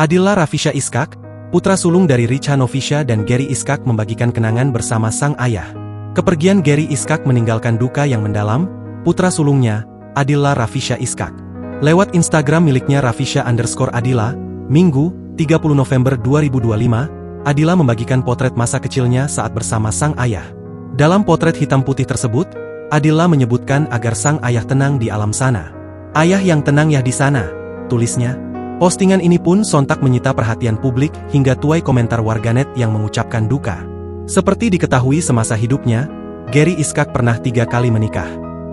Adila Rafisha Iskak, putra sulung dari Richa Novisha dan Gary Iskak membagikan kenangan bersama sang ayah. Kepergian Gary Iskak meninggalkan duka yang mendalam, putra sulungnya, Adila Rafisha Iskak. Lewat Instagram miliknya Rafisha_Adila, Minggu, 30 November 2025, Adila membagikan potret masa kecilnya saat bersama sang ayah. Dalam potret hitam putih tersebut, Adila menyebutkan agar sang ayah tenang di alam sana. "Ayah yang tenang ya di sana," tulisnya. Postingan ini pun sontak menyita perhatian publik hingga tuai komentar warganet yang mengucapkan duka. Seperti diketahui semasa hidupnya, Gary Iskak pernah 3 kali menikah.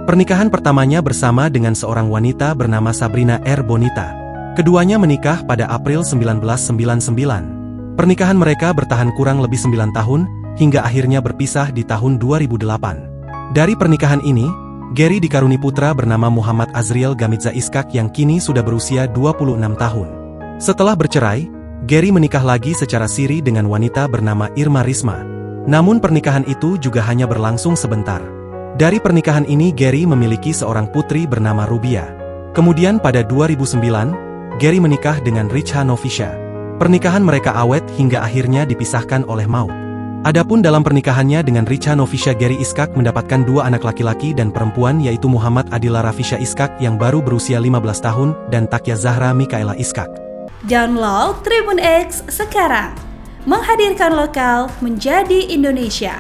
Pernikahan pertamanya bersama dengan seorang wanita bernama Sabrina R. Bonita. Keduanya menikah pada April 1999. Pernikahan mereka bertahan kurang lebih 9 tahun, hingga akhirnya berpisah di tahun 2008. Dari pernikahan ini, Gary dikaruni putra bernama Muhammad Azriel Gamidza Iskak yang kini sudah berusia 26 tahun. Setelah bercerai, Gary menikah lagi secara siri dengan wanita bernama Irma Risma. Namun pernikahan itu juga hanya berlangsung sebentar. Dari pernikahan ini Gary memiliki seorang putri bernama Rubia. Kemudian pada 2009, Gary menikah dengan Richa Novisha. Pernikahan mereka awet hingga akhirnya dipisahkan oleh maut. Adapun dalam pernikahannya dengan Richa Novisha, Gary Iskak mendapatkan 2 anak laki-laki dan perempuan, yaitu Muhammad Adila Rafisha Iskak yang baru berusia 15 tahun dan Takya Zahra Mikaela Iskak. Download Tribun X sekarang, menghadirkan lokal menjadi Indonesia.